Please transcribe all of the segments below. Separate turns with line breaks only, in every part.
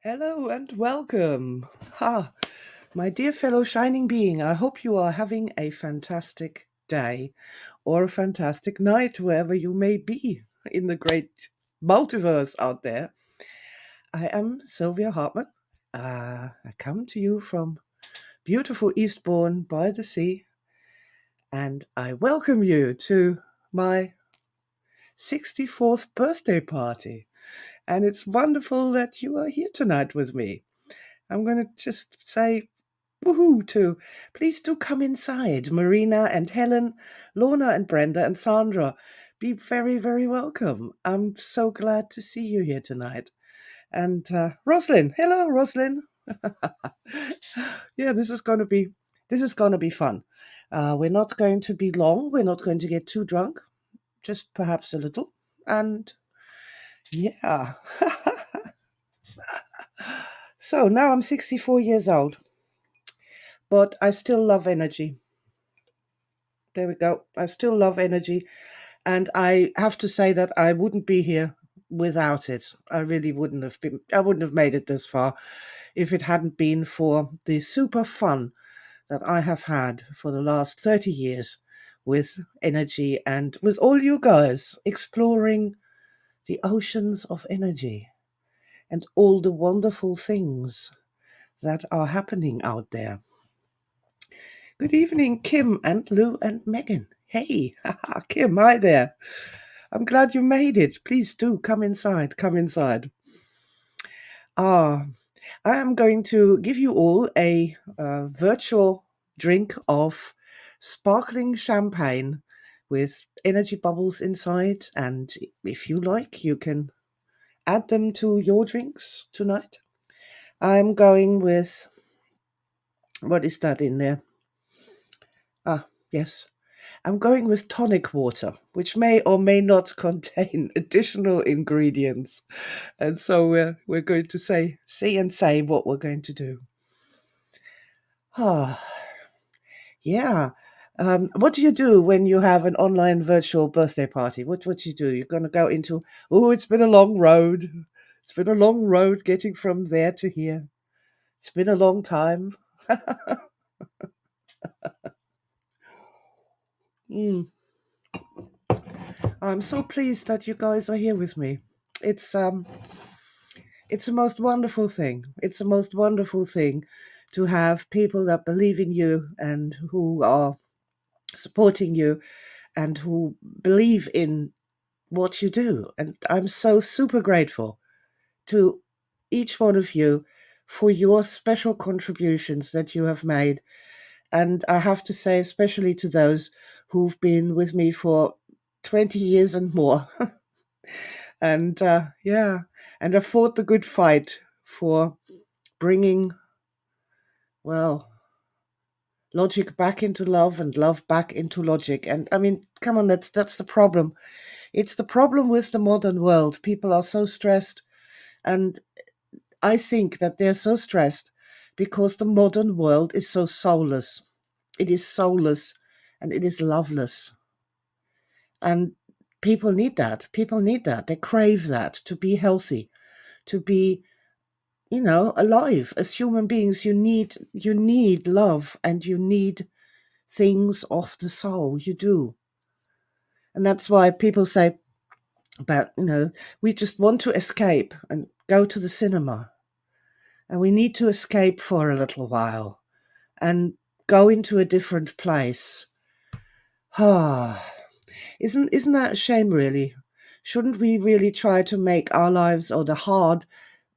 Hello and welcome. My dear fellow shining being, I hope you are having a fantastic day or a fantastic night, wherever you may be in the great multiverse out there. I am Sylvia Hartman. I come to you from beautiful Eastbourne by the sea, and I welcome you to my 64th birthday party. And it's wonderful that you are here tonight with me. I'm going to just say woohoo to please do come inside. Marina and Helen, Lorna and Brenda and Sandra, be very, very welcome. I'm so glad to see you here tonight. And Roslyn, hello, Roslyn. Yeah, this is going to be fun. We're not going to be long. We're not going to get too drunk, just perhaps a little. And yeah. So now I'm 64 years old, but I still love energy. There we go. I still love energy. And I have to say that I wouldn't be here without it. I really wouldn't have made it this far if it hadn't been for the super fun that I have had for the last 30 years with energy and with all you guys exploring the oceans of energy and all the wonderful things that are happening out there. Good evening, Kim and Lou and Megan. Hey, Kim, hi there. I'm glad you made it. Please do come inside. Come inside. Ah, I am going to give you all a virtual drink of sparkling champagne with energy bubbles inside. And if you like, you can add them to your drinks tonight. I'm going with, what is that in there? Yes. I'm going with tonic water, which may or may not contain additional ingredients. And so we're going to say what we're going to do. Ah, yeah. What do you do when you have an online virtual birthday party? What do you do? You're going to go into, oh, it's been a long road. It's been a long road getting from there to here. It's been a long time. Mm, I'm so pleased that you guys are here with me. It's um it's a most wonderful thing. It's a most wonderful thing to have people that believe in you and who are supporting you and who believe in what you do. And I'm so super grateful to each one of you for your special contributions that you have made. And I have to say, especially to those who've been with me for 20 years and more. And yeah, and have fought the good fight for bringing, well, logic back into love and love back into logic. And I mean, come on, that's the problem. It's the problem with the modern world. People are so stressed, and I think that they're so stressed because the modern world is so soulless. It is soulless and it is loveless. And people need that. People need that. They crave that to be healthy, to be, alive. As human beings, you need love and you need things of the soul. You do. And that's why people say about, we just want to escape and go to the cinema. And we need to escape for a little while and go into a different place. Ah, isn't that a shame, really? Shouldn't we really try to make our lives or the hard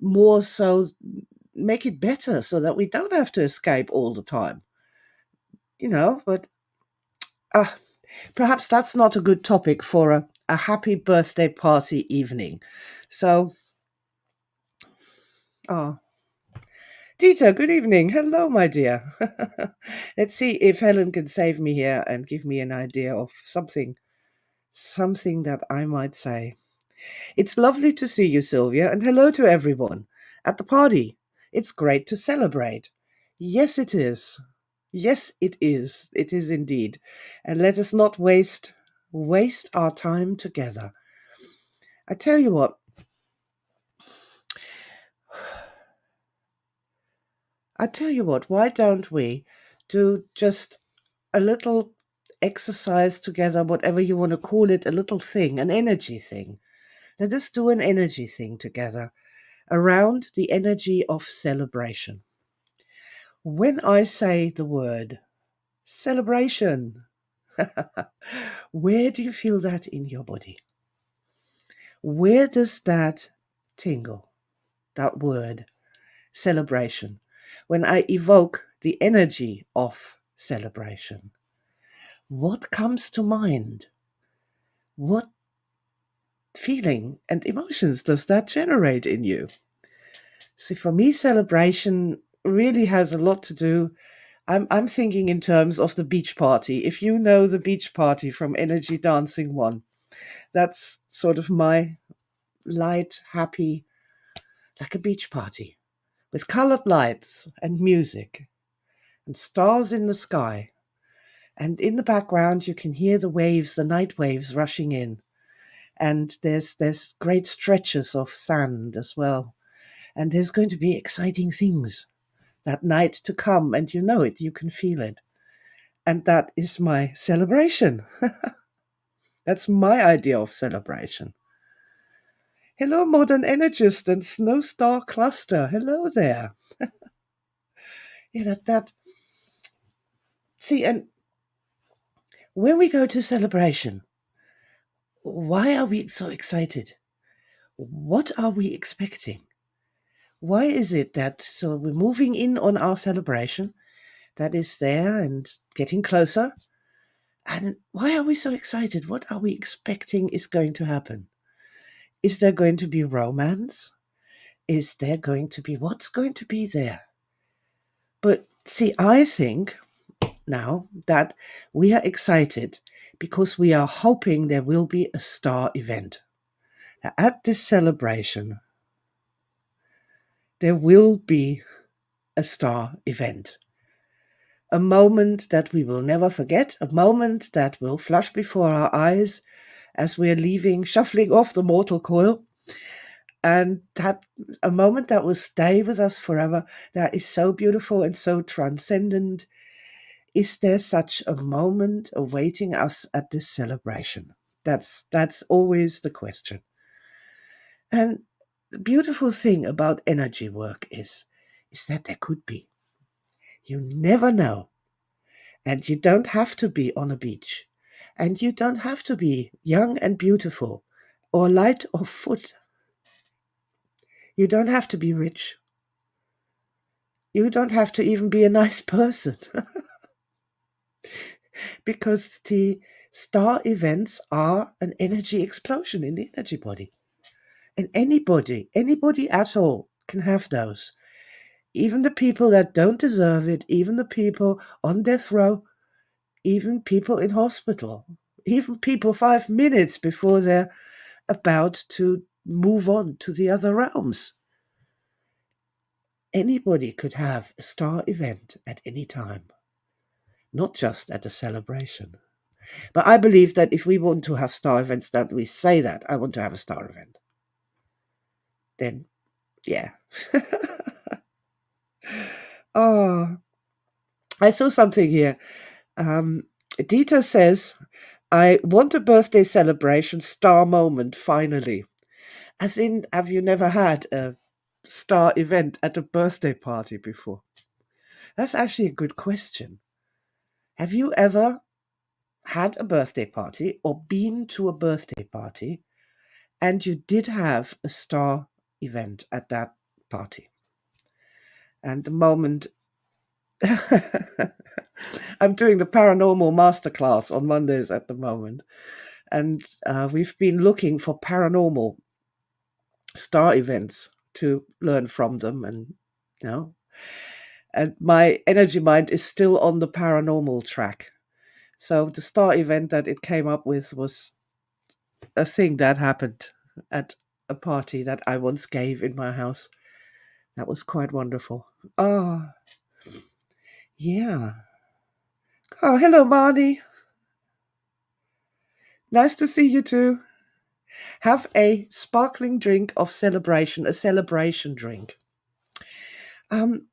more so, make it better so that we don't have to escape all the time? But ah, perhaps that's not a good topic for a happy birthday party evening. So, ah, Dita, good evening. Hello, my dear. Let's see if Helen can save me here and give me an idea of something that I might say. It's lovely to see you, Sylvia, and hello to everyone at the party. It's great to celebrate. Yes, it is. Yes, it is. It is indeed. And let us not waste our time together. I tell you what, I tell you what, why don't we do just a little exercise together, whatever you want to call it, a little thing, an energy thing. Let us do an energy thing together around the energy of celebration. When I say the word celebration, where do you feel that in your body? Where does that tingle, that word, celebration? When I evoke the energy of celebration, what comes to mind? What feeling and emotions does that generate in you? See, for me, celebration really has a lot to do. I'm thinking in terms of the beach party. If you know the beach party from Energy Dancing One, that's sort of my light, happy, like a beach party with colored lights and music and stars in the sky. And in the background, you can hear the waves, the night waves rushing in. And there's great stretches of sand as well. And there's going to be exciting things that night to come, and you know it, you can feel it. And that is my celebration. That's my idea of celebration. Hello, modern energist and snow star cluster. Hello there. That see, and when we go to celebration, why are we so excited? What are we expecting? Why is it that so we're moving in on our celebration that is there and getting closer? And why are we so excited? What are we expecting is going to happen? Is there going to be romance? Is there going to be what's going to be there? But see, I think now that we are excited because we are hoping there will be a star event. At this celebration, there will be a star event. A moment that we will never forget, a moment that will flash before our eyes as we're leaving, shuffling off the mortal coil. And that a moment that will stay with us forever, that is so beautiful and so transcendent. Is there such a moment awaiting us at this celebration? That's always the question. And the beautiful thing about energy work is that there could be. You never know. And you don't have to be on a beach. And you don't have to be young and beautiful or light of foot. You don't have to be rich. You don't have to even be a nice person. Because the star events are an energy explosion in the energy body. And anybody at all can have those. Even the people that don't deserve it, even the people on death row, even people in hospital, even people 5 minutes before they're about to move on to the other realms. Anybody could have a star event at any time, not just at a celebration. But I believe that if we want to have star events, that we say that I want to have a star event, then yeah. Oh, I saw something here. Dieter says, I want a birthday celebration star moment finally. As in, have you never had a star event at a birthday party before? That's actually a good question. Have you ever had a birthday party or been to a birthday party and you did have a star event at that party? And the moment I'm doing the paranormal masterclass on Mondays at the moment, and we've been looking for paranormal star events to learn from them, and you know, and my energy mind is still on the paranormal track. So the star event that it came up with was a thing that happened at a party that I once gave in my house. That was quite wonderful. Oh, yeah. Oh, hello, Marnie. Nice to see you too. Have a sparkling drink of celebration, a celebration drink. Um,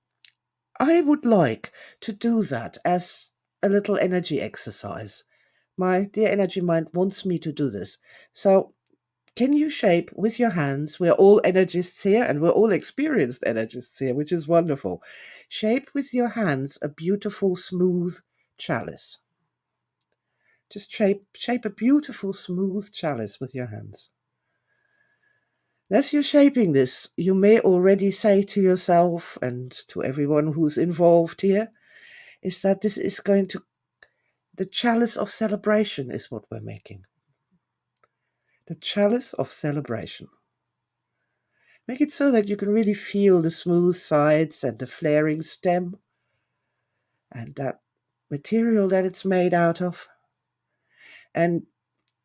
I would like to do that as a little energy exercise. My dear energy mind wants me to do this. So, can you shape with your hands? We're all energists here and we're all experienced energists here, which is wonderful. Shape with your hands a beautiful, smooth chalice. Just shape a beautiful, smooth chalice with your hands. As you're shaping this, you may already say to yourself and to everyone who's involved here, is that this is going to, the chalice of celebration is what we're making. The chalice of celebration. Make it so that you can really feel the smooth sides and the flaring stem and that material that it's made out of. And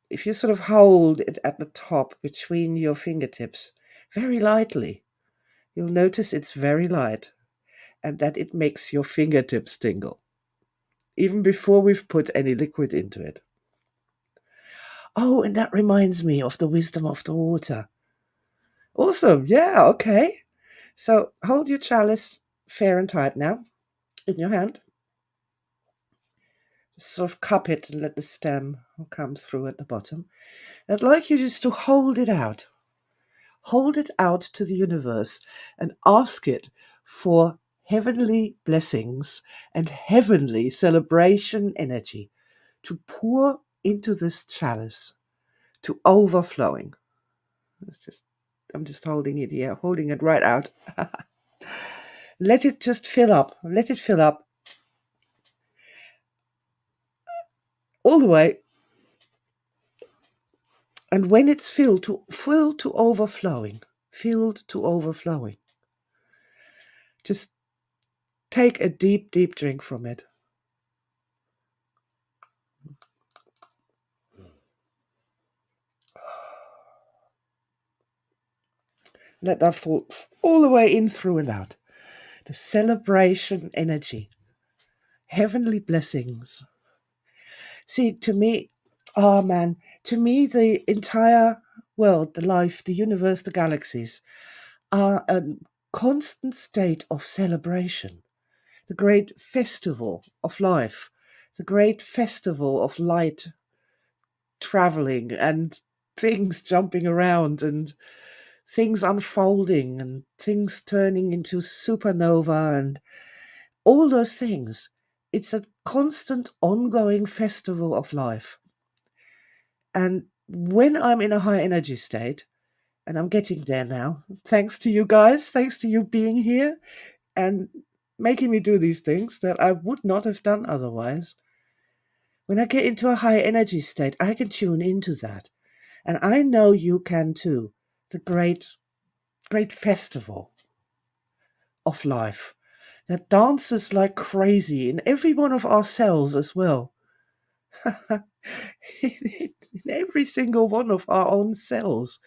if you sort of hold it at the top between your fingertips very lightly, you'll notice it's very light and that it makes your fingertips tingle, even before we've put any liquid into it. Oh, and that reminds me of the wisdom of the water. Awesome. Yeah, okay. So hold your chalice fair and tight now in your hand. Sort of cup it and let the stem come through at the bottom. I'd like you just to hold it out. Hold it out to the universe and ask it for heavenly blessings and heavenly celebration energy to pour into this chalice to overflowing. I'm just holding it here, holding it right out. Let it just fill up. Let it fill up all the way. And when it's filled to overflowing, filled to overflowing, just take a deep, deep drink from it. Let that fall all the way in, through and out. The celebration energy, heavenly blessings. See, to me, oh man, to me, the entire world, the life, the universe, the galaxies are a constant state of celebration. The great festival of life, the great festival of light traveling and things jumping around and things unfolding and things turning into supernova and all those things. It's a constant ongoing festival of life. And when I'm in a high energy state, and I'm getting there now, thanks to you guys, thanks to you being here and making me do these things that I would not have done otherwise. When I get into a high energy state, I can tune into that. And I know you can too. The great, great festival of life that dances like crazy in every one of our cells as well. In every single one of our own cells,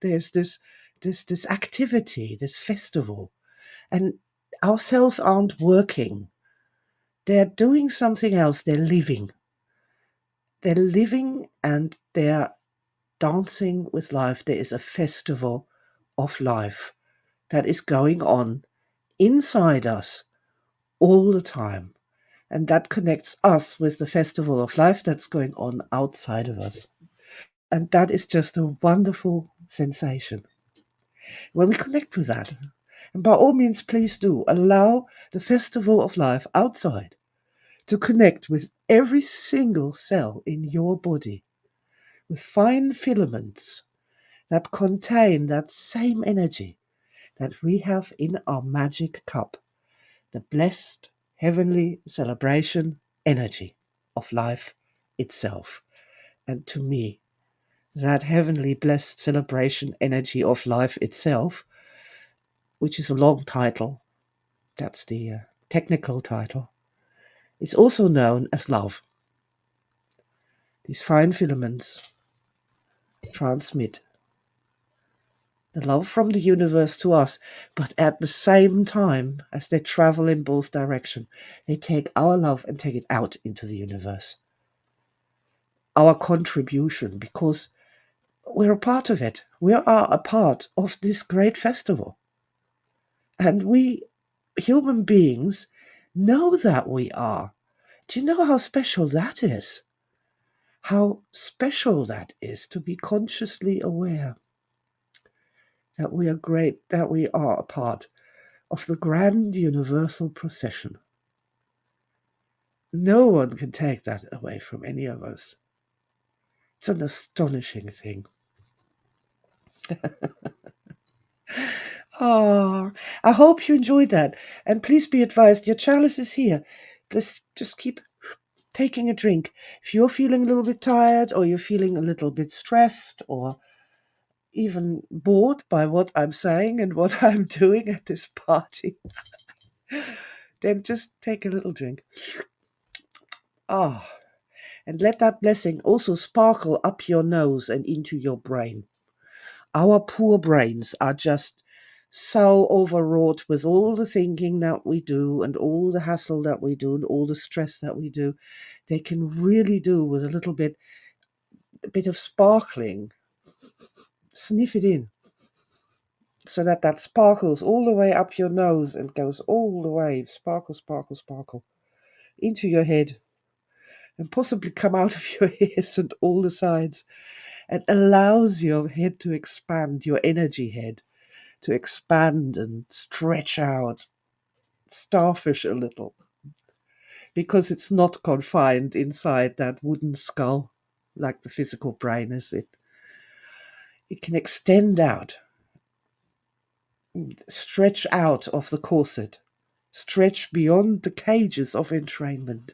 there's this activity, this festival. And our cells aren't working. They're doing something else. They're living. They're living and they're dancing with life. There is a festival of life that is going on inside us all the time. And that connects us with the festival of life that's going on outside of us. And that is just a wonderful sensation. When we connect with that, and by all means, please do allow the festival of life outside to connect with every single cell in your body with fine filaments that contain that same energy that we have in our magic cup, the blessed heavenly celebration energy of life itself. And to me, that heavenly blessed celebration energy of life itself, which is a long title, that's the technical title, it's also known as love. These fine filaments transmit the love from the universe to us, but at the same time, as they travel in both directions, they take our love and take it out into the universe. Our contribution, because we're a part of it. We are a part of this great festival. And we, human beings, know that we are. Do you know how special that is? How special that is to be consciously aware that we are great, that we are a part of the grand universal procession. No one can take that away from any of us. It's an astonishing thing. Ah, I hope you enjoyed that. And please be advised, your chalice is here. Just keep taking a drink. If you're feeling a little bit tired, or you're feeling a little bit stressed, or even bored by what I'm saying and what I'm doing at this party, then just take a little drink. Ah, and let that blessing also sparkle up your nose and into your brain. Our poor brains are just so overwrought with all the thinking that we do and all the hassle that we do and all the stress that we do. They can really do with a bit of sparkling. Sniff it in so that that sparkles all the way up your nose and goes all the way, sparkle, sparkle, sparkle, into your head and possibly come out of your ears and all the sides, and allows your head to expand, your energy head to expand and stretch out, starfish a little, because it's not confined inside that wooden skull like the physical brain is. It can extend out, stretch out of the corset, stretch beyond the cages of entrainment.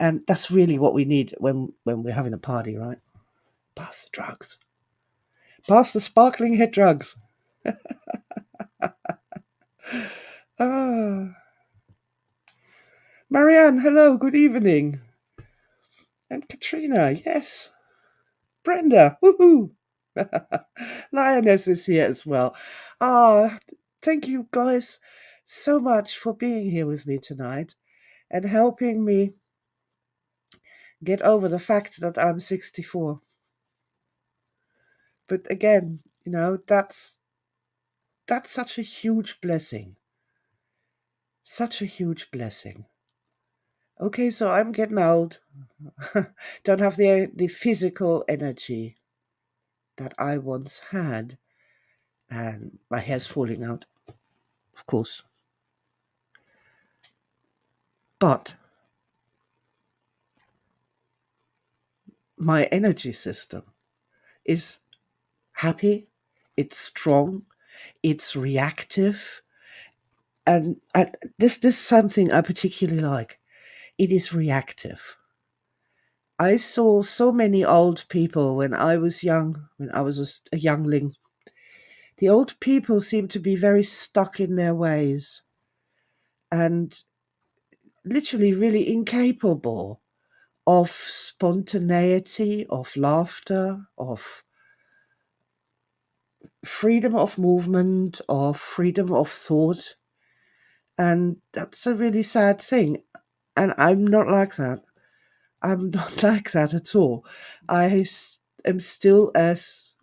And that's really what we need when we're having a party, right? Pass the drugs. Pass the sparkling head drugs. Ah, Marianne, hello, good evening. And Katrina, yes. Brenda, woohoo. Lioness is here as well. Ah, thank you guys so much for being here with me tonight and helping me get over the fact that I'm 64. But again, that's such a huge blessing. Such a huge blessing. Okay, so I'm getting old. Don't have the physical energy that I once had, and my hair's falling out, of course. But my energy system is happy, it's strong, it's reactive, and this is something I particularly like. It is reactive. I saw so many old people when I was young, when I was a youngling. The old people seem to be very stuck in their ways and literally really incapable of spontaneity, of laughter, of freedom of movement, of freedom of thought. And that's a really sad thing. And I'm not like that. I'm not like that at all. Am still as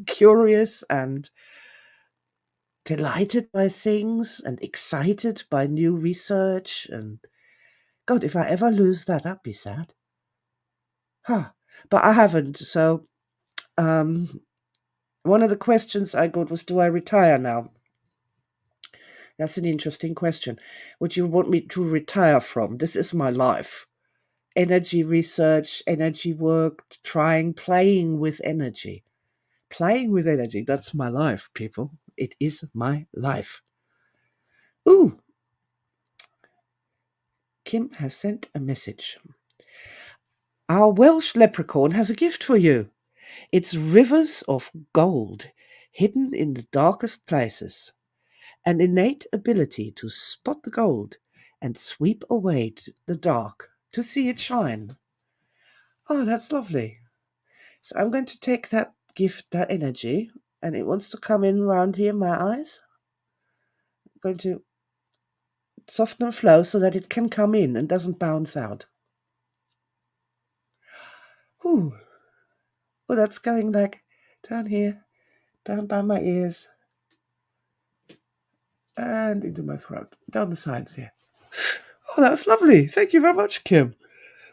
curious and delighted by things and excited by new research. And God, if I ever lose that, that'd be sad. Huh. But I haven't. So one of the questions I got was, do I retire now? That's an interesting question. What you want me to retire from? This is my life. Energy research, energy work, playing with energy. Playing with energy, that's my life, people. It is my life. Ooh, Kim has sent a message. Our Welsh leprechaun has a gift for you. It's rivers of gold hidden in the darkest places. An innate ability to spot the gold and sweep away the dark to see it shine. Oh, that's lovely. So I'm going to take that gift, that energy, and it wants to come in around here, my eyes. I'm going to soften and flow so that it can come in and doesn't bounce out. Ooh. Oh, that's going like down here, down by my ears. and into my throat, down the sides here. Oh, that's lovely. Thank you very much, Kim.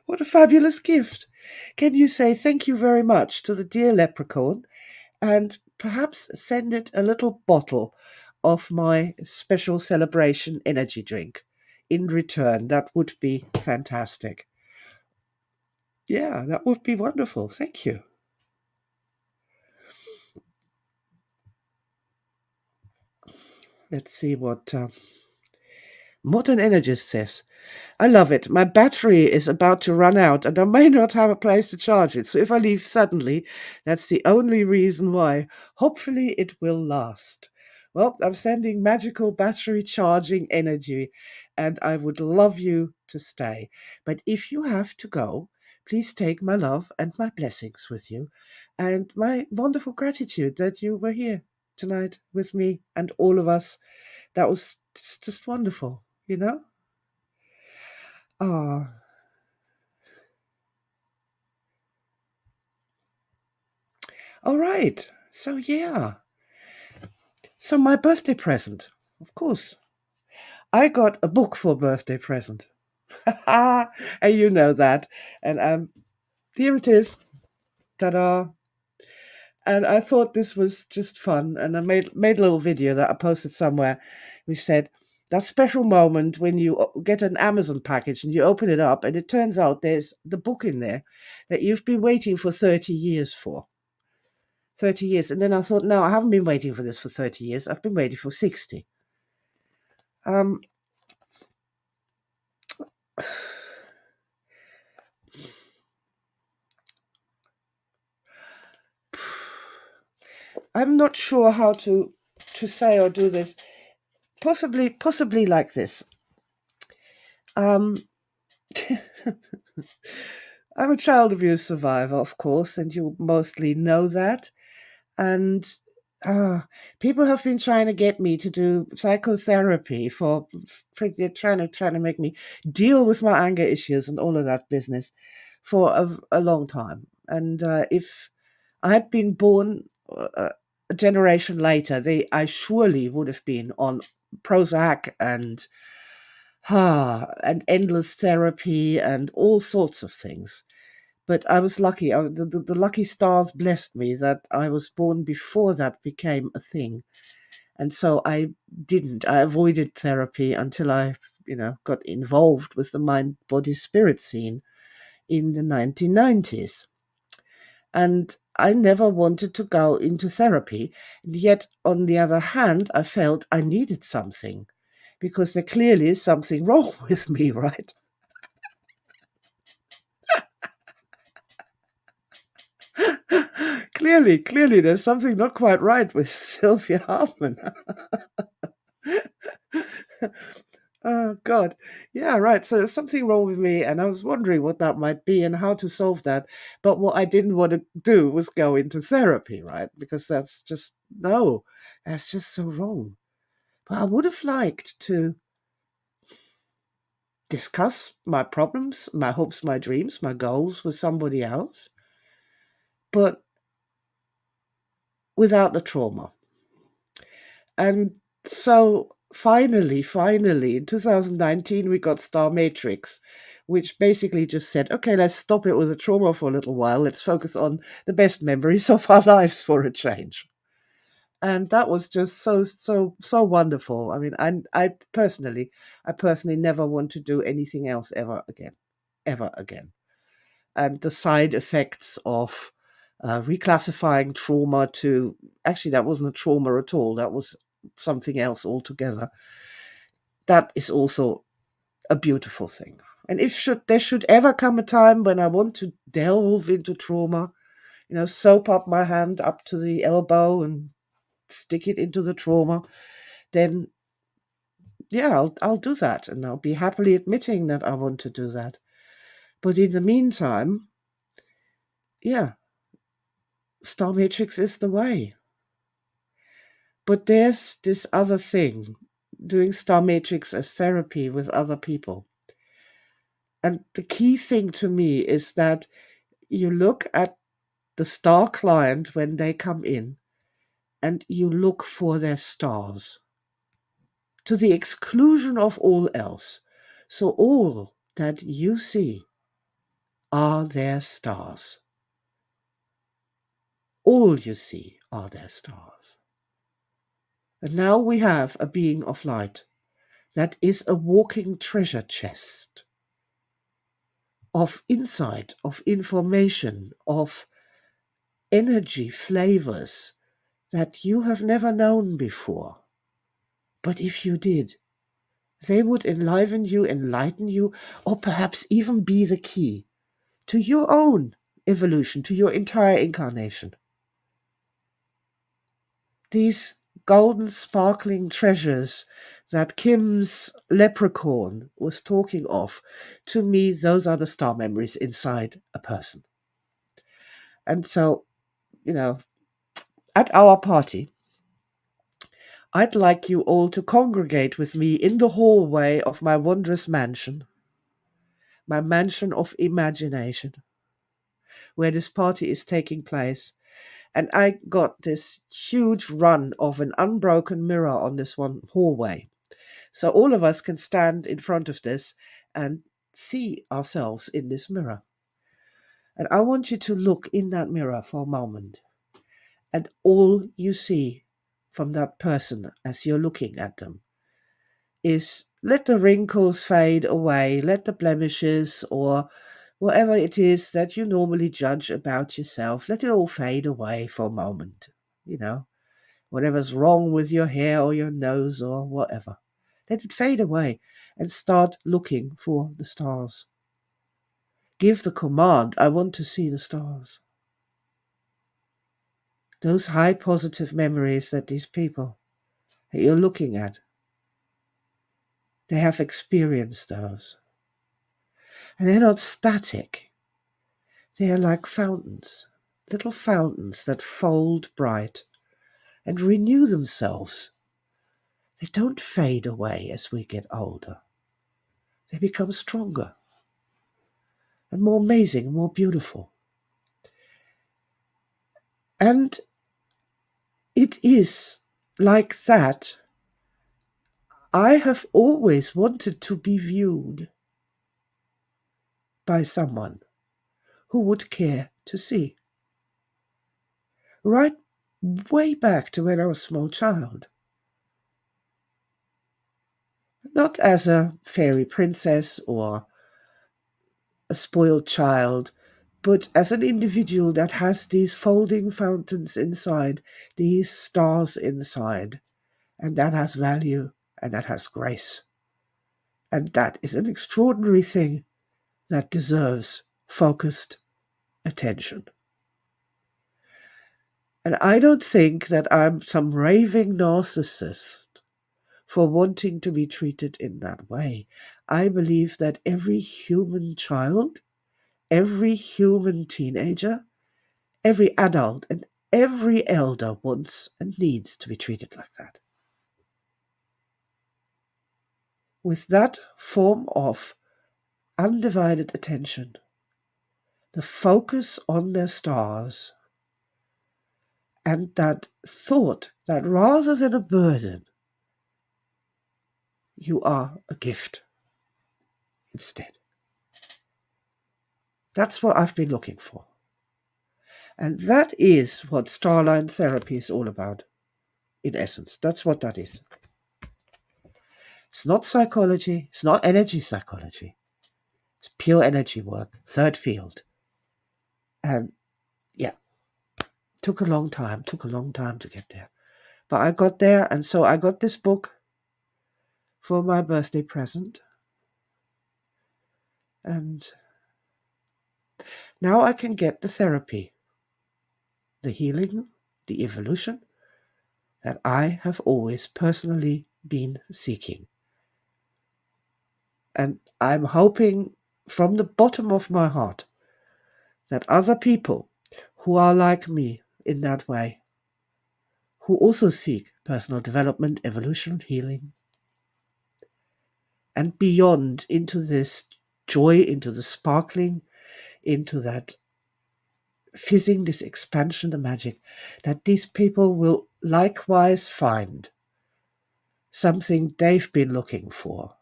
What a fabulous gift. Can you say thank you very much to the dear leprechaun and perhaps send it a little bottle of my special celebration energy drink in return? That would be fantastic. Yeah, that would be wonderful. Thank you. Let's see what Modern Energist says. I love it. My battery is about to run out and I may not have a place to charge it. So if I leave suddenly, that's the only reason why. Hopefully it will last. Well, I'm sending magical battery charging energy and I would love you to stay. But if you have to go, please take my love and my blessings with you and my wonderful gratitude that you were here tonight with me and all of us. That was just wonderful, you know? Ah. All right. So yeah. So my birthday present, of course. I got a book for a birthday present. and you know that. And here it is. Ta-da. And I thought this was just fun. And I made a little video that I posted somewhere. We said that special moment when you get an Amazon package and you open it up and it turns out there's the book in there that you've been waiting for 30 years for. 30 years. And then I thought, no, I haven't been waiting for this for 30 years. I've been waiting for 60. Um, I'm not sure how to say or do this. Possibly like this. Um, I'm a child abuse survivor, of course, and you mostly know that. And uh, people have been trying to get me to do psychotherapy for they're trying to make me deal with my anger issues and all of that business for a long time. And if I had been born a generation later, I surely would have been on Prozac and endless therapy and all sorts of things. But I was lucky. The lucky stars blessed me that I was born before that became a thing. And so I didn't. I avoided therapy until I got involved with the mind, body, spirit scene in the 1990s. And I never wanted to go into therapy. Yet, on the other hand, I felt I needed something because there clearly is something wrong with me, right? Clearly, there's something not quite right with Sylvia Hartman. Oh, God. Yeah, right. So there's something wrong with me, and I was wondering what that might be and how to solve that. But what I didn't want to do was go into therapy, right? Because that's just, no, that's just so wrong. But I would have liked to discuss my problems, my hopes, my dreams, my goals with somebody else, but without the trauma. And so finally, in 2019, we got Star Matrix, which basically just said, okay, let's stop it with the trauma for a little while. Let's focus on the best memories of our lives for a change. And that was just so wonderful. I mean, I personally never want to do anything else ever again. And the side effects of reclassifying trauma to actually, that wasn't a trauma at all, that was something else altogether. That is also a beautiful thing. And if there should ever come a time when I want to delve into trauma, soap up my hand up to the elbow and stick it into the trauma, then yeah, I'll do that, and I'll be happily admitting that I want to do that. But in the meantime, yeah, Star Matrix is the way. But there's this other thing, doing Star Matrix as therapy with other people. And the key thing to me is that you look at the star client when they come in and you look for their stars. to the exclusion of all else. So all that you see are their stars. All you see are their stars. And now we have a being of light that is a walking treasure chest of insight, of information, of energy flavors that you have never known before. But if you did, they would enliven you, enlighten you, or perhaps even be the key to your own evolution, to your entire incarnation. These golden sparkling treasures that Kim's leprechaun was talking of, to me, those are the star memories inside a person. And so, at our party, I'd like you all to congregate with me in the hallway of my wondrous mansion, my mansion of imagination, where this party is taking place. And I got this huge run of an unbroken mirror on this one hallway. So all of us can stand in front of this and see ourselves in this mirror. And I want you to look in that mirror for a moment. And all you see from that person as you're looking at them is let the wrinkles fade away, let the blemishes or whatever it is that you normally judge about yourself, let it all fade away for a moment. Whatever's wrong with your hair or your nose or whatever. Let it fade away and start looking for the stars. Give the command, I want to see the stars. Those high positive memories that these people that you're looking at, they have experienced those. And they're not static. They are like fountains, little fountains that fold bright and renew themselves. They don't fade away as we get older. They become stronger and more amazing and more beautiful. And it is like that I have always wanted to be viewed by someone who would care to see. Right way back to when I was a small child. Not as a fairy princess or a spoiled child, but as an individual that has these folding fountains inside, these stars inside, and that has value and that has grace. And that is an extraordinary thing that deserves focused attention. And I don't think that I'm some raving narcissist for wanting to be treated in that way. I believe that every human child, every human teenager, every adult, and every elder wants and needs to be treated like that. With that form of undivided attention, the focus on their stars, and that thought that rather than a burden, you are a gift instead. That's what I've been looking for. And that is what StarLine therapy is all about, in essence. That's what that is. It's not psychology. It's not energy psychology. It's pure energy work, third field. And yeah, took a long time to get there. But I got there, and so I got this book for my birthday present. And now I can get the therapy, the healing, the evolution that I have always personally been seeking. And I'm hoping from the bottom of my heart that other people who are like me in that way, who also seek personal development, evolution, healing, and beyond into this joy, into the sparkling, into that fizzing, this expansion, the magic, that these people will likewise find something they've been looking for,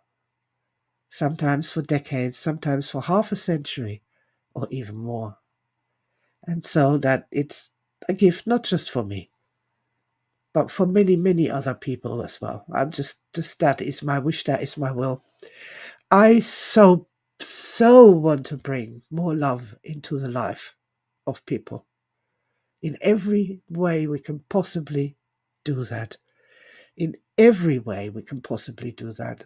sometimes for decades, sometimes for half a century or even more. And so that it's a gift not just for me, but for many, many other people as well. I'm just that is my wish, that is my will. I so want to bring more love into the life of people in every way we can possibly do that. In every way we can possibly do that.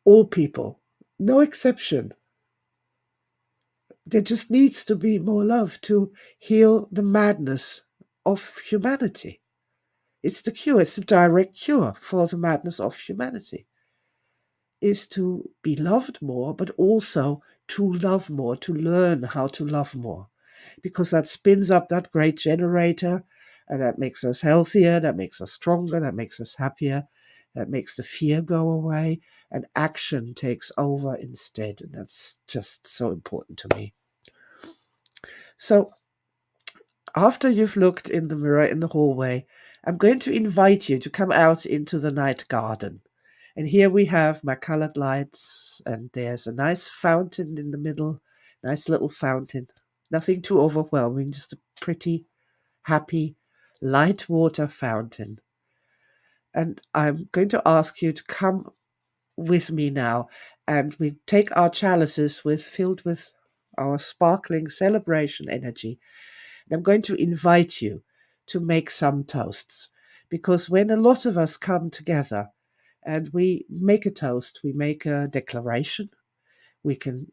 All people, no exception. There just needs to be more love to heal the madness of humanity. It's the cure, it's the direct cure for the madness of humanity. Is to be loved more, but also to love more, to learn how to love more. Because that spins up that great generator, and that makes us healthier, that makes us stronger, that makes us happier, that makes the fear go away, and action takes over instead. And that's just so important to me. So after you've looked in the mirror in the hallway, I'm going to invite you to come out into the night garden. And here we have my colored lights, and there's a nice fountain in the middle, nice little fountain. Nothing too overwhelming, just a pretty, happy, light water fountain. And I'm going to ask you to come with me now, and we take our chalices filled with our sparkling celebration energy. And I'm going to invite you to make some toasts, because when a lot of us come together and we make a toast, we make a declaration, we can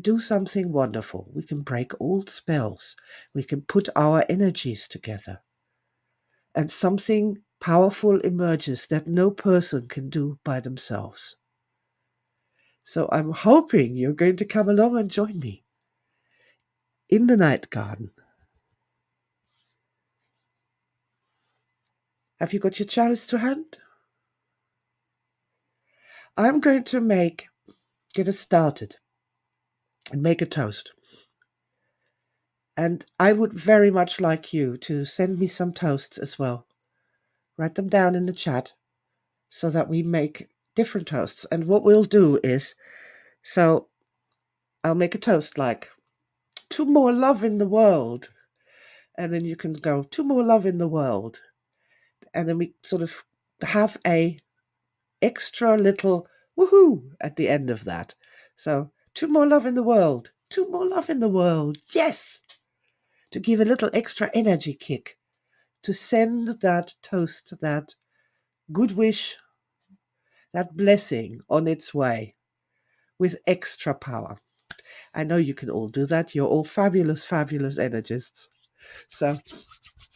do something wonderful. We can break old spells. We can put our energies together. And something powerful emerges that no person can do by themselves. So I'm hoping you're going to come along and join me in the night garden. Have you got your chalice to hand? I'm going to get us started and make a toast. And I would very much like you to send me some toasts as well. Write them down in the chat so that we make different toasts. And what we'll do is, so I'll make a toast like, to more love in the world. And then you can go, to more love in the world. And then we sort of have a extra little woohoo at the end of that. So, to more love in the world. To more love in the world. Yes! To give a little extra energy kick. To send that toast, that good wish, that blessing on its way with extra power. I know you can all do that. You're all fabulous, fabulous energists. So,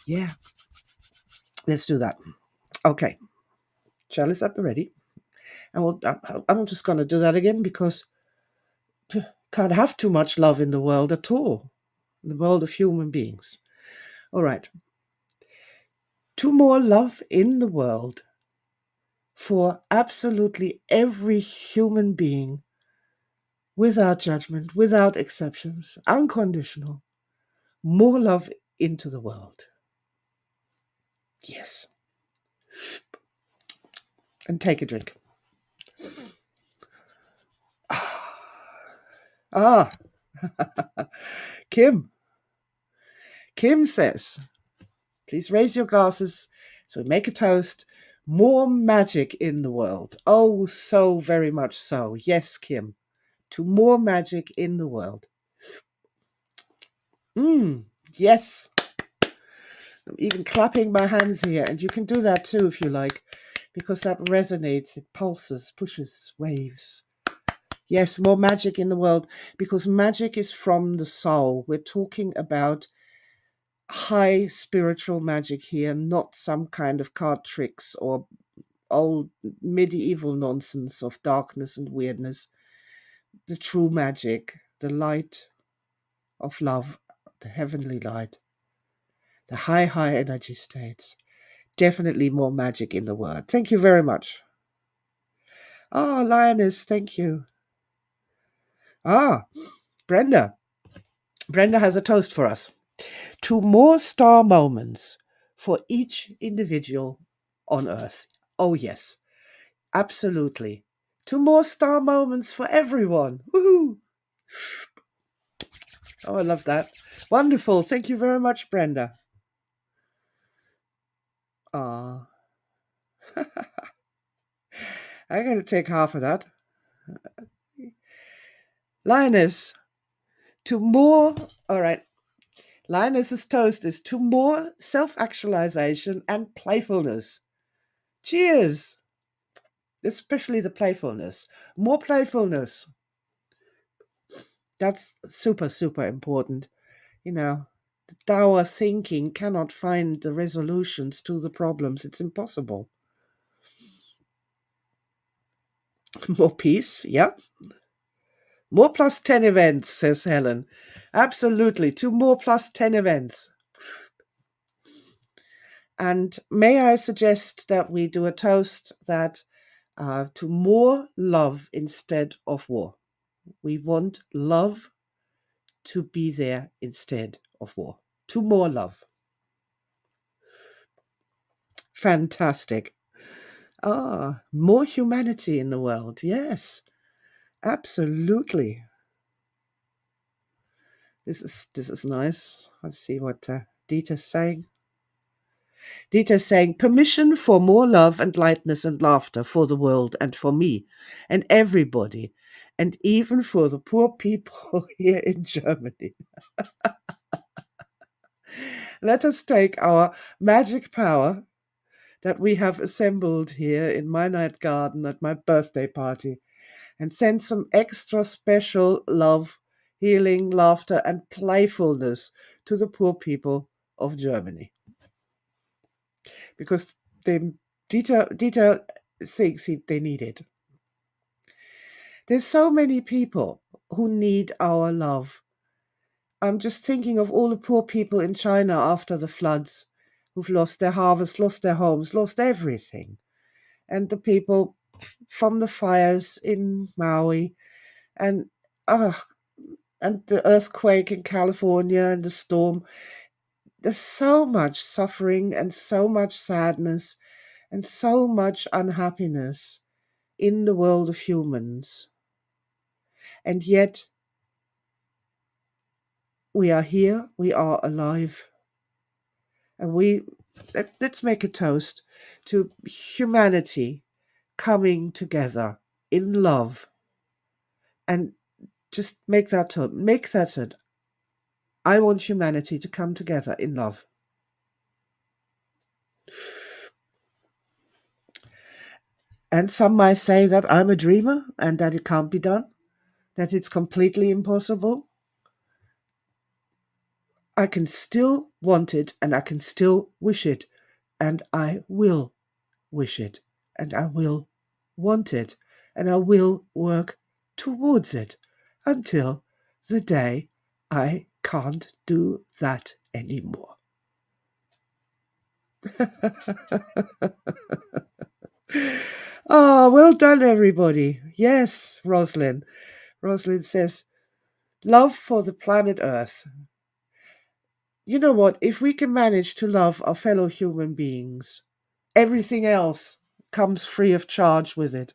yeah, let's do that. Okay, chalice at the ready. And I'm just going to do that again because can't have too much love in the world at all, in the world of human beings. All right. To more love in the world for absolutely every human being, without judgment, without exceptions, unconditional. More love into the world. Yes. And take a drink. Ah, Kim. Kim says, please raise your glasses so we make a toast. More magic in the world. Oh, so very much so. Yes, Kim. To more magic in the world. Yes. I'm even clapping my hands here, and you can do that too if you like, because that resonates, it pulses, pushes, waves. Yes, more magic in the world, because magic is from the soul. We're talking about high spiritual magic here, not some kind of card tricks or old medieval nonsense of darkness and weirdness. The true magic, the light of love, the heavenly light, the high, high energy states. Definitely more magic in the word. Thank you very much. Ah, Lioness, thank you. Ah, Brenda. Brenda has a toast for us. To more star moments for each individual on Earth. Oh, yes, absolutely. Two more star moments for everyone. Woohoo! Oh, I love that. Wonderful. Thank you very much, Brenda. Ah, I'm going to take half of that. Linus, to more. All right. Linus's toast is to more self actualization and playfulness. Cheers! Especially the playfulness. More playfulness. That's super, super important. You know, our thinking cannot find the resolutions to the problems. It's impossible. More peace, yeah. More plus 10 events, says Helen. Absolutely. Two more plus 10 events. And may I suggest that we do a toast that to more love instead of war. We want love to be there instead of war. To more love. Fantastic. More humanity in the world. Yes, absolutely. This is nice. Let's see what Dieter's saying. Dieter's saying permission for more love and lightness and laughter for the world and for me and everybody, and even for the poor people here in Germany. Let us take our magic power that we have assembled here in my night garden at my birthday party and send some extra special love, healing, laughter, and playfulness to the poor people of Germany. Because Dieter thinks they need it. There's so many people who need our love. I'm just thinking of all the poor people in China after the floods who've lost their harvest, lost their homes, lost everything. And the people from the fires in Maui and and the earthquake in California and the storm. There's so much suffering and so much sadness and so much unhappiness in the world of humans. And yet we are here, we are alive. And let's make a toast to humanity coming together in love, and just make that it. I want humanity to come together in love. And some might say that I'm a dreamer and that it can't be done, that it's completely impossible. I can still want it and I can still wish it, and I will wish it, and I will want it, and I will work towards it until the day I can't do that anymore. Oh, well done, everybody. Yes, Rosalind. Rosalind says, love for the planet Earth. You know what? If we can manage to love our fellow human beings, everything else comes free of charge with it.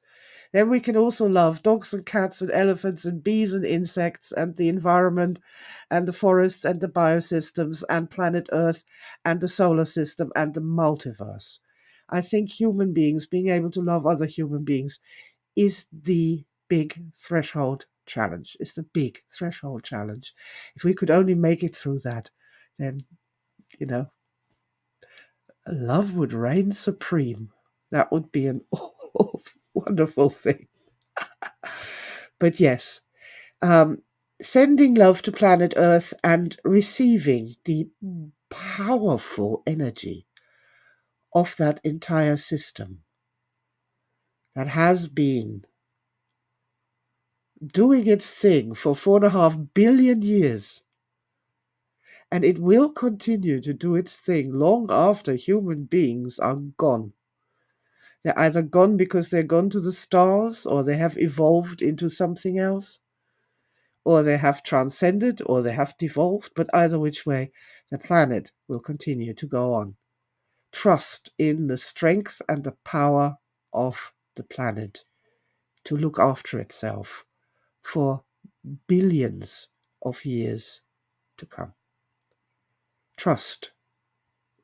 Then we can also love dogs and cats and elephants and bees and insects and the environment and the forests and the biosystems and planet Earth and the solar system and the multiverse. I think human beings being able to love other human beings is the big threshold challenge. It's the big threshold challenge. If we could only make it through that, then, love would reign supreme. That would be an wonderful thing. But yes, sending love to planet Earth and receiving the powerful energy of that entire system that has been doing its thing for 4.5 billion years. And it will continue to do its thing long after human beings are gone. They're either gone because they're gone to the stars, or they have evolved into something else, or they have transcended, or they have devolved, but either which way, the planet will continue to go on. trust in the strength and the power of the planet to look after itself for billions of years to come. Trust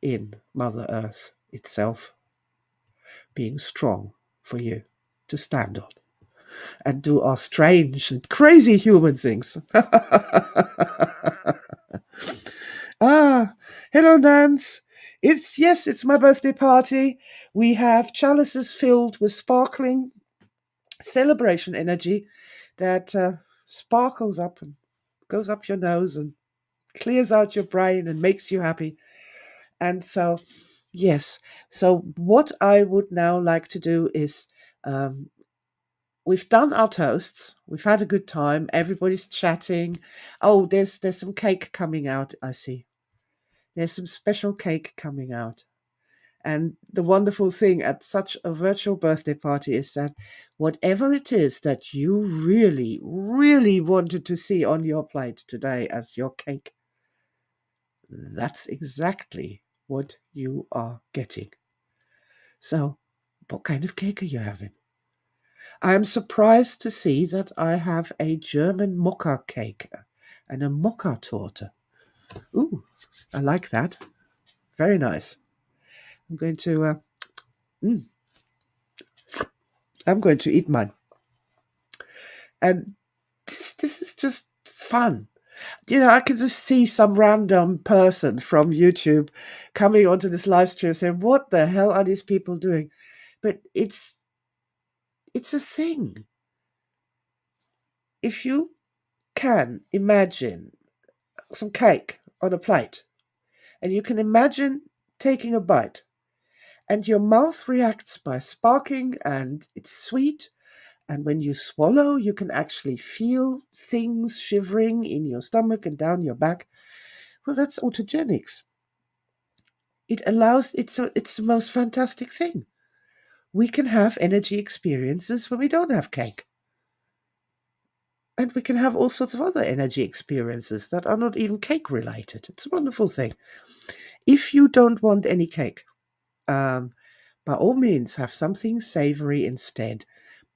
in Mother Earth itself being strong for you to stand on and do our strange and crazy human things. Hello, Nance. It's my birthday party. We have chalices filled with sparkling celebration energy that sparkles up and goes up your nose and clears out your brain and makes you happy. And so, yes. So, what I would now like to do is we've done our toasts. We've had a good time. Everybody's chatting. Oh, there's some cake coming out, I see. There's some special cake coming out. And the wonderful thing at such a virtual birthday party is that whatever it is that you really, really wanted to see on your plate today as your cake, that's exactly what you are getting. So, what kind of cake are you having? I am surprised to see that I have a German mocha cake and a mocha torte. Ooh, I like that. Very nice. I'm going to eat mine. And this is just fun. I can just see some random person from YouTube coming onto this live stream saying, "What the hell are these people doing?" But it's a thing. If you can imagine some cake on a plate, and you can imagine taking a bite, and your mouth reacts by sparking, and it's sweet, and when you swallow, you can actually feel things shivering in your stomach and down your back. Well, that's autogenics. It's the most fantastic thing. We can have energy experiences when we don't have cake. And we can have all sorts of other energy experiences that are not even cake related. It's a wonderful thing. If you don't want any cake, by all means, have something savory instead.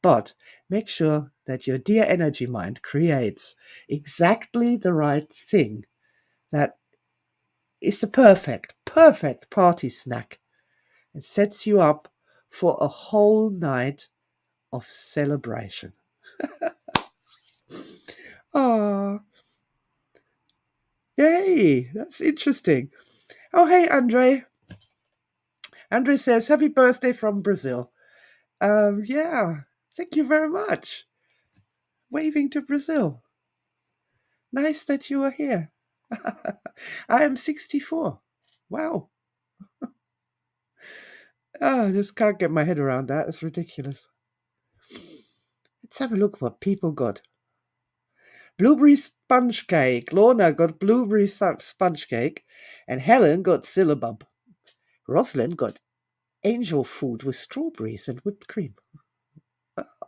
But make sure that your dear energy mind creates exactly the right thing that is the perfect party snack and sets you up for a whole night of celebration. Oh, yay! That's interesting. Oh, hey, Andre. Andre says, "Happy birthday from Brazil." Yeah, thank you very much. Waving to Brazil. Nice that you are here. I am 64. Wow. I just can't get my head around that. It's ridiculous. Let's have a look what people got. Blueberry sponge cake. Lorna got blueberry sponge cake. And Helen got syllabub. Rosalind got angel food with strawberries and whipped cream.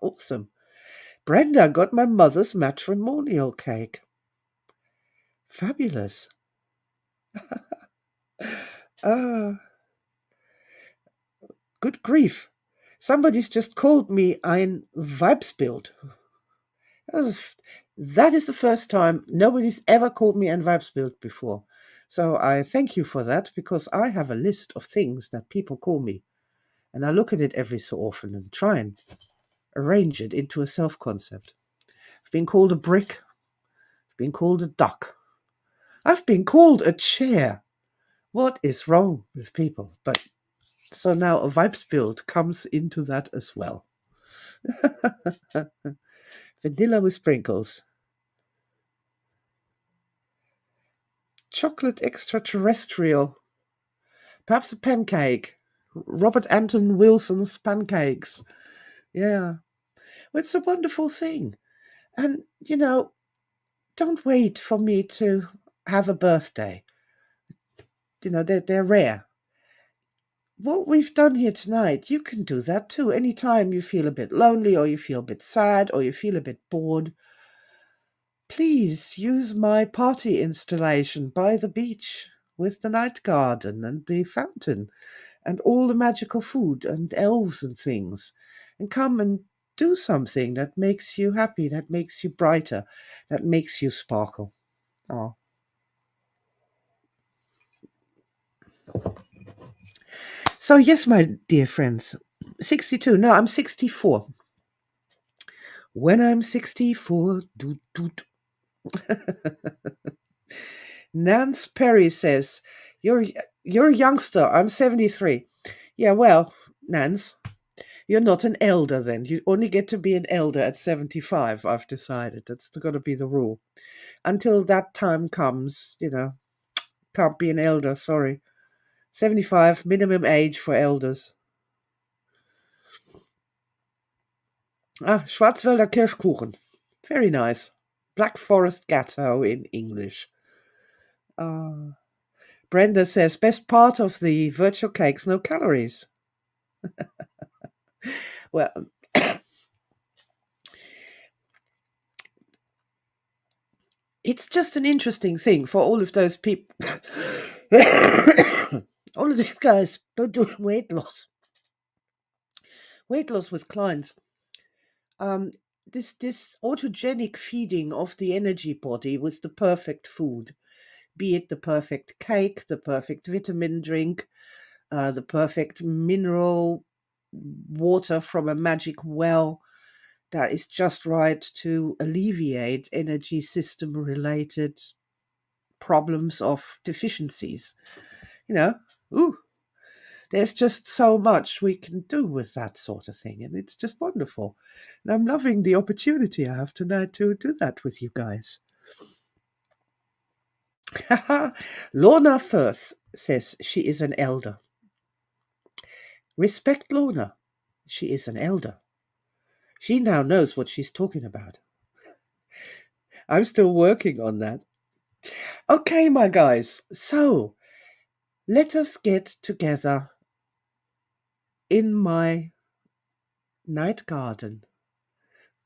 Awesome. Brenda got my mother's matrimonial cake. Fabulous. Good grief. Somebody's just called me ein Weibsbild. That is the first time nobody's ever called me ein Weibsbild before. So I thank you for that, because I have a list of things that people call me. And I look at it every so often and try and arrange it into a self-concept. I've been called a brick. I've been called a duck. I've been called a chair. What is wrong with people? But so now a Weibsbild comes into that as well. Vanilla with sprinkles. Chocolate extraterrestrial. Perhaps a pancake. Robert Anton Wilson's pancakes. Yeah. Well, it's a wonderful thing. And, don't wait for me to have a birthday. They're rare. What we've done here tonight, you can do that too. Anytime you feel a bit lonely, or you feel a bit sad, or you feel a bit bored, please use my party installation by the beach with the night garden and the fountain. and all the magical food and elves and things, and come and do something that makes you happy, that makes you brighter, that makes you sparkle. Oh. So, yes, my dear friends, 62. No, I'm 64. When I'm 64, doot, doot. Nance Perry says, you're a youngster. I'm 73. Yeah, well, Nance, you're not an elder then. You only get to be an elder at 75, I've decided. That's got to be the rule. Until that time comes, can't be an elder, sorry. 75, minimum age for elders. Ah, Schwarzwälder Kirschkuchen. Very nice. Black Forest Gatto in English. Brenda says, best part of the virtual cakes, no calories. Well, it's just an interesting thing for all of those people. All of these guys don't do weight loss. Weight loss with clients. Um, this autogenic feeding of the energy body with the perfect food, be it the perfect cake, the perfect vitamin drink, the perfect mineral water from a magic well that is just right to alleviate energy system related problems of deficiencies. You know, ooh, there's just so much we can do with that sort of thing, and it's just wonderful. And I'm loving the opportunity I have tonight to do that with you guys. Lorna Firth says she is an elder. Respect Lorna. She is an elder. She now knows what she's talking about. I'm still working on that. Okay, my guys. So let us get together in my night garden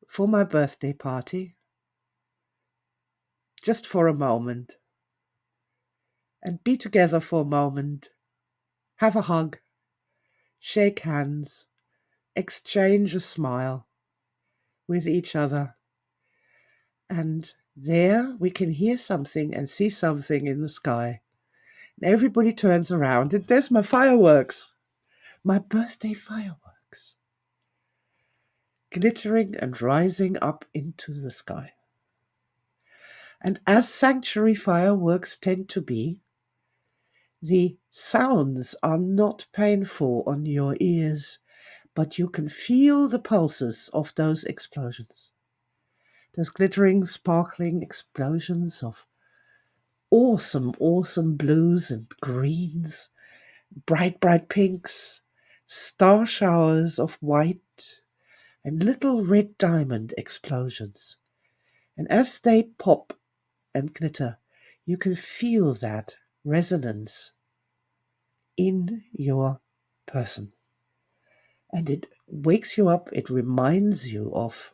for my birthday party, just for a moment, and be together for a moment, have a hug, shake hands, exchange a smile with each other. And there we can hear something and see something in the sky. And everybody turns around, and there's my fireworks, my birthday fireworks, glittering and rising up into the sky. And as sanctuary fireworks tend to be, the sounds are not painful on your ears, but you can feel the pulses of those explosions. Those glittering, sparkling explosions of awesome, awesome blues and greens, bright, bright pinks, star showers of white, and little red diamond explosions. And as they pop and glitter, you can feel that resonance in your person. And it wakes you up, it reminds you of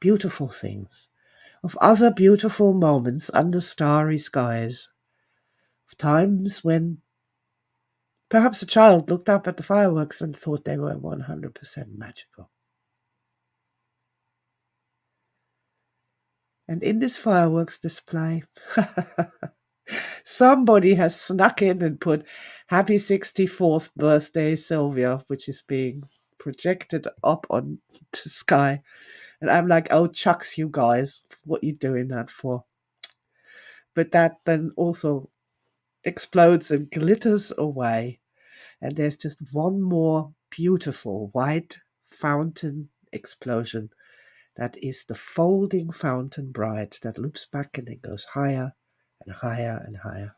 beautiful things, of other beautiful moments under starry skies, of times when perhaps a child looked up at the fireworks and thought they were 100% magical. And in this fireworks display, somebody has snuck in and put Happy 64th Birthday, Sylvia, which is being projected up on the sky. And I'm like, oh, chucks, you guys, what are you doing that for? But that then also explodes and glitters away. And there's just one more beautiful white fountain explosion. That is the folding fountain bright that loops back and then goes higher and higher and higher.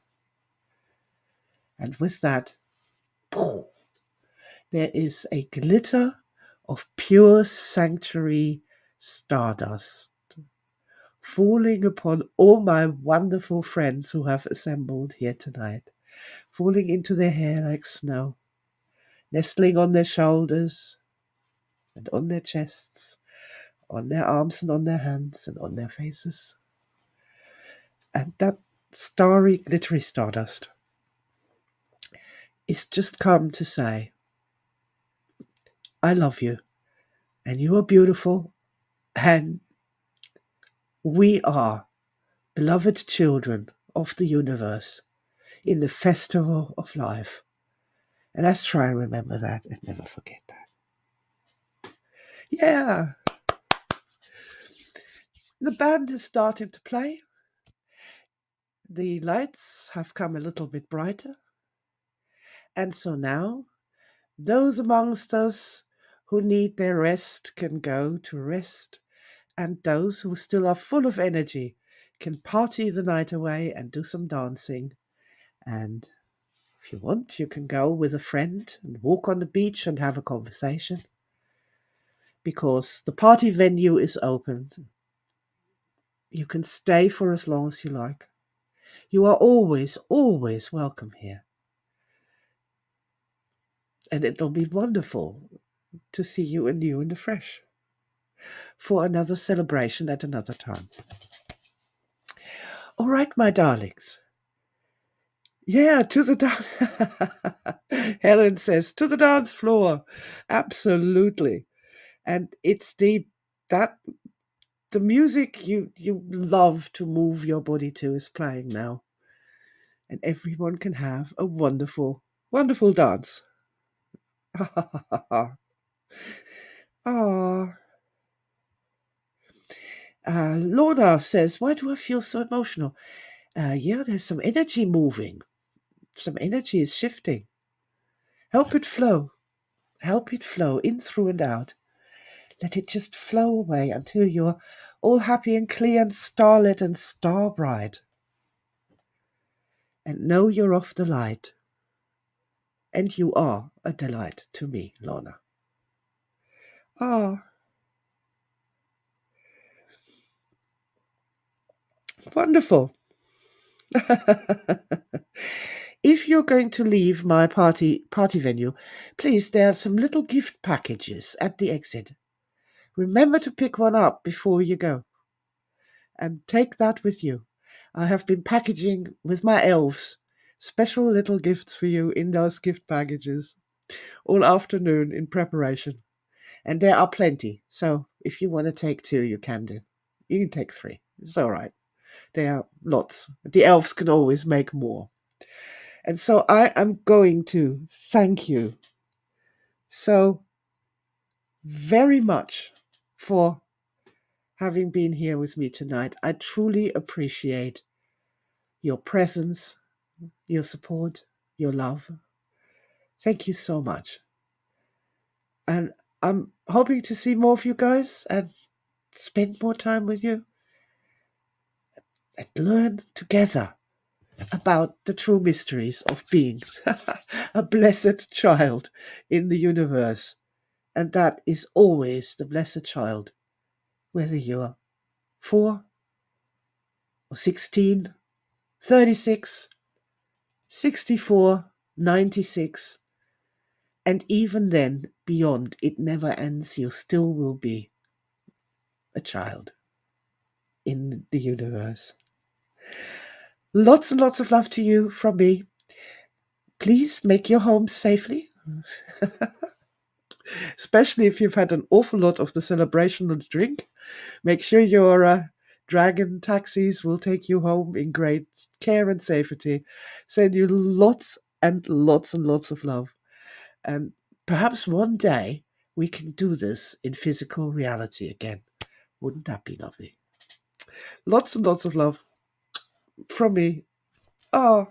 And with that, there is a glitter of pure sanctuary stardust falling upon all my wonderful friends who have assembled here tonight, falling into their hair like snow, nestling on their shoulders and on their chests, on their arms and on their hands and on their faces. And that starry, glittery stardust is just come to say, I love you, and you are beautiful, and we are beloved children of the universe in the festival of life. And let's try and remember that and never forget that. Yeah, the band is starting to play. The lights have come a little bit brighter. And so now, those amongst us who need their rest can go to rest, and those who still are full of energy can party the night away and do some dancing. And if you want, you can go with a friend and walk on the beach and have a conversation, because the party venue is open. You can stay for as long as you like. You are always, always welcome here. And it'll be wonderful to see you anew and afresh for another celebration at another time. All right, my darlings. Yeah, to the dance. Helen says, to the dance floor. Absolutely. And it's that the music you love to move your body to is playing now. And everyone can have a wonderful, wonderful dance. Ah. Lorna says, why do I feel so emotional? Yeah, there's some energy moving. Some energy is shifting. Help it flow. Help it flow in, through, and out. Let it just flow away until you're all happy and clear and starlit and star bright. And know you're off the light. And you are a delight to me, Lorna. Ah, wonderful. If you're going to leave my party venue, please, there are some little gift packages at the exit. Remember to pick one up before you go. And take that with you. I have been packaging with my elves special little gifts for you in those gift packages all afternoon in preparation. And there are plenty. So if you want to take two, you can do. You can take three. It's all right. There are lots. The elves can always make more. And so I am going to thank you so very much for having been here with me tonight. I truly appreciate your presence, your support, your love. Thank you so much. And I'm hoping to see more of you guys and spend more time with you and learn together about the true mysteries of being a blessed child in the universe. And that is always the blessed child, whether you're 4 or 16, 36, 64, 96, and even then, beyond, it never ends. You still will be a child in the universe. Lots and lots of love to you from me. Please make your home safely, especially if you've had an awful lot of the celebration of the drink. Make sure your dragon taxis will take you home in great care and safety. Send you lots and lots and lots of love. And perhaps one day we can do this in physical reality again. Wouldn't that be lovely? Lots and lots of love from me. Oh,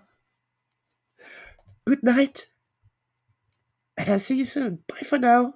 good night. And I'll see you soon. Bye for now.